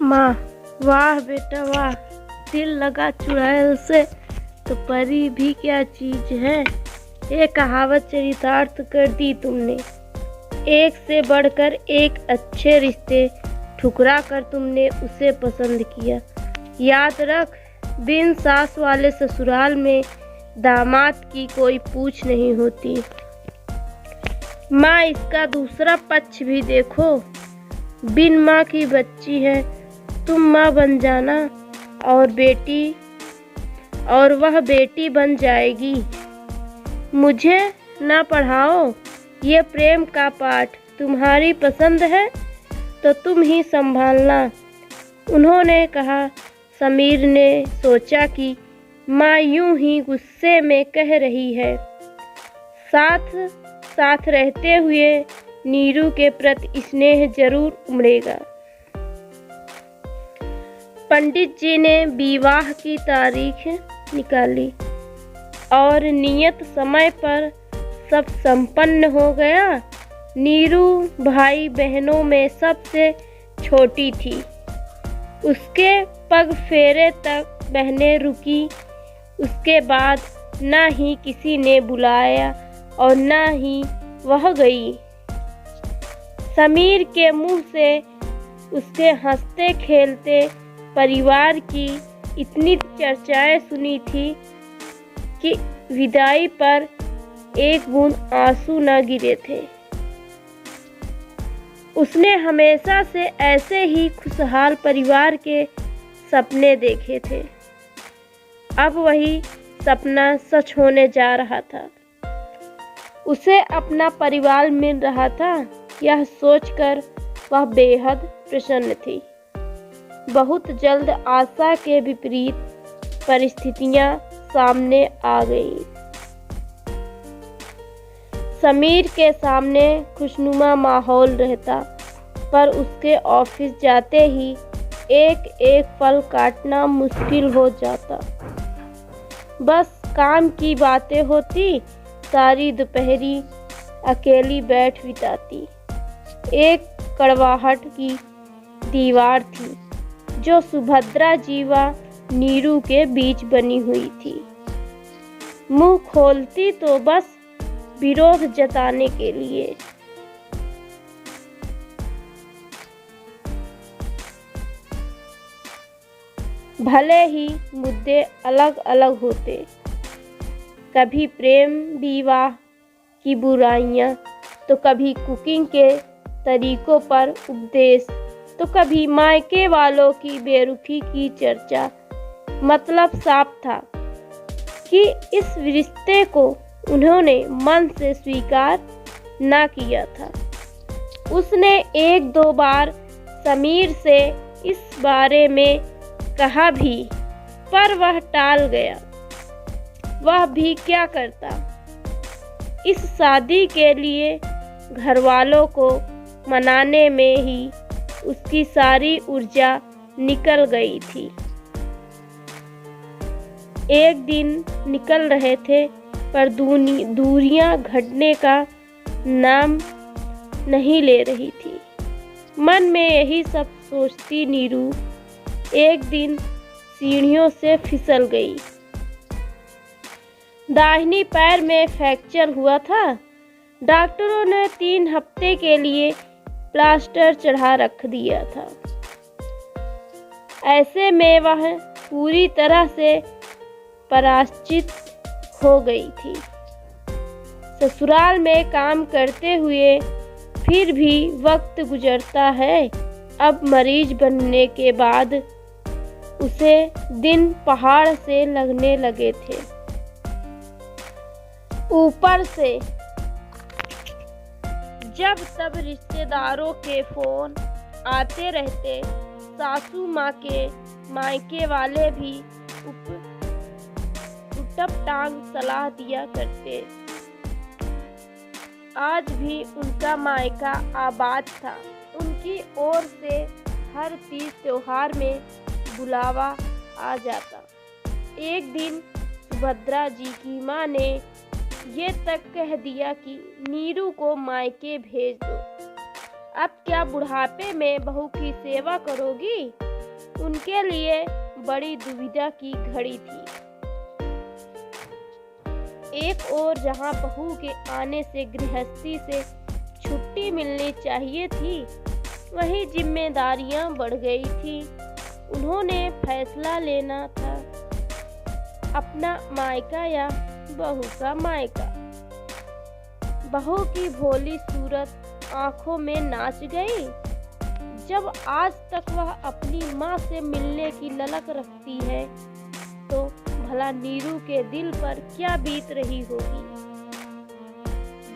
माँ, वाह बेटा वाह, दिल लगा चुराए उसे, तो परी भी क्या चीज है। ये कहावत चरितार्थ कर दी तुमने। एक से बढ़कर एक अच्छे रिश्ते ठुकरा कर तुमने उसे पसंद किया। याद रख, बिन सास वाले ससुराल में दामाद की कोई पूछ नहीं होती। माँ, इसका दूसरा पक्ष भी देखो। बिन माँ की बच्ची है, तुम माँ बन जाना और वह बेटी बन जाएगी। मुझे ना पढ़ाओ, ये प्रेम का पाठ तुम्हारी पसंद है तो तुम ही संभालना, उन्होंने कहा। समीर ने सोचा कि माँ यूं ही गुस्से में कह रही है, साथ साथ रहते हुए नीरू के प्रति स्नेह जरूर उमड़ेगा। पंडित जी ने विवाह की तारीख निकाली और नियत समय पर सब संपन्न हो गया। नीरू भाई बहनों में सबसे छोटी थी। उसके पग फेरे तक बहनें रुकी। उसके बाद न ही किसी ने बुलाया और न ही वह गई। समीर के मुंह से उसके हंसते खेलते परिवार की इतनी चर्चाएं सुनी थी कि विदाई पर एक बूंद आंसू न गिरे थे। उसने हमेशा से ऐसे ही खुशहाल परिवार के सपने देखे थे। अब वही सपना सच होने जा रहा था। उसे अपना परिवार मिल रहा था, यह सोचकर वह बेहद प्रसन्न थी। बहुत जल्द आशा के विपरीत परिस्थितियां सामने आ गईं। समीर के सामने खुशनुमा माहौल रहता, पर उसके ऑफिस जाते ही एक एक पल काटना मुश्किल हो जाता। बस काम की बातें होती, सारी दोपहरी अकेली बैठ बिताती। एक कड़वाहट की दीवार थी जो सुभद्रा जी व नीरू के बीच बनी हुई थी। मुंह खोलती तो बस विरोध जताने के लिए। भले ही मुद्दे अलग अलग होते, कभी प्रेम विवाह की बुराइयां, तो कभी कुकिंग के तरीकों पर उपदेश, तो कभी मायके वालों की बेरुखी की चर्चा। मतलब साफ था कि इस रिश्ते को उन्होंने मन से स्वीकार ना किया था। उसने एक दो बार समीर से इस बारे में कहा भी, पर वह टाल गया। वह भी क्या करता। इस शादी के लिए घरवालों को मनाने में ही उसकी सारी ऊर्जा निकल गई थी। एक दिन निकल रहे थे, पर दूरियां घटने का नाम नहीं ले रही थी। मन में यही सब सोचती नीरू एक दिन सीढ़ियों से फिसल गई। दाहिनी पैर में फ्रैक्चर हुआ था। डॉक्टरों ने 3 हफ्ते के लिए प्लास्टर चढ़ा रख दिया था। ऐसे में वह पूरी तरह से पराचित हो गई थी। ससुराल में काम करते हुए फिर भी वक्त गुजरता है। अब मरीज बनने के बाद उसे दिन पहाड़ से लगने लगे थे। ऊपर से जब तब रिश्तेदारों के फोन आते रहते। सासू माँ के मायके वाले भी टप टांग सलाह दिया करते। आज भी उनका मायका आबाद था। उनकी ओर से हर तीज त्योहार में बुलावा आ जाता। एक दिन सुभद्रा जी की माँ ने ये तक कह दिया कि नीरू को मायके भेज दो। अब क्या बुढ़ापे में बहू की सेवा करोगी? उनके लिए बड़ी दुविधा की घड़ी थी। एक ओर जहां बहू के आने से गृहस्थी से छुट्टी मिलनी चाहिए थी, वहीं जिम्मेदारियां बढ़ गई थी। उन्होंने फैसला लेना था, अपना मायका या बहू का मायका। बहू की भोली सूरत आंखों में नाच गई। जब आज तक वह अपनी माँ से मिलने की ललक रखती है, तो भला नीरू के दिल पर क्या बीत रही होगी।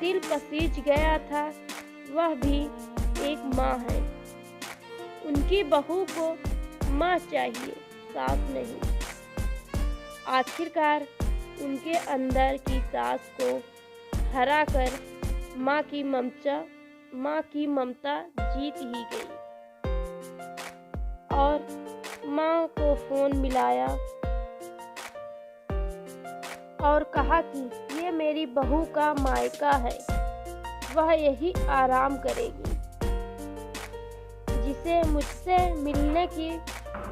दिल पसीज गया था। वह भी एक माँ है। उनकी बहू को माँ चाहिए, सास नहीं। आखिरकार उनके अंदर की सास को हरा कर माँ की ममता जीत ही गई और माँ को फोन मिलाया और कहा कि ये मेरी बहू का मायका है, वह यही आराम करेगी। जिसे मुझसे मिलने की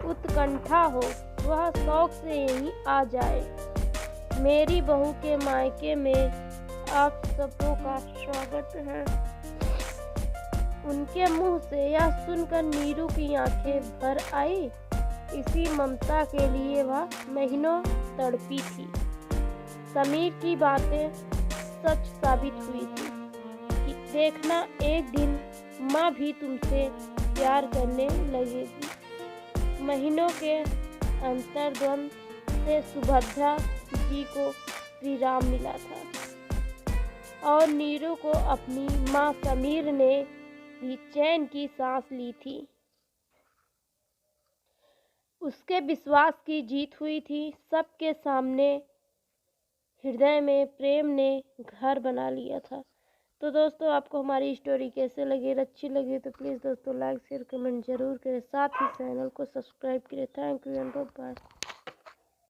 उत्कंठा हो, वह शौक से यहीं आ जाए। मेरी बहू के मायके में आप सबों का स्वागत है। उनके मुंह से यह सुनकर नीरू की आंखें भर आई। इसी ममता के लिए वह महीनों तड़पी थी। समीर की बातें सच साबित हुई थी कि देखना, एक दिन माँ भी तुमसे प्यार करने लगेगी। महीनों के अंतर्द्वंद से सुभद्रा जी को विराम मिला था और नीरू को अपनी माँ समीर ने भी चैन की सांस ली थी। उसके विश्वास की जीत हुई थी। सबके सामने हृदय में प्रेम ने घर बना लिया था। तो दोस्तों, आपको हमारी स्टोरी कैसे लगी? अच्छी लगी तो प्लीज़ दोस्तों लाइक शेयर कमेंट जरूर करें। साथ ही चैनल को सब्सक्राइब करें। Thank you and bye.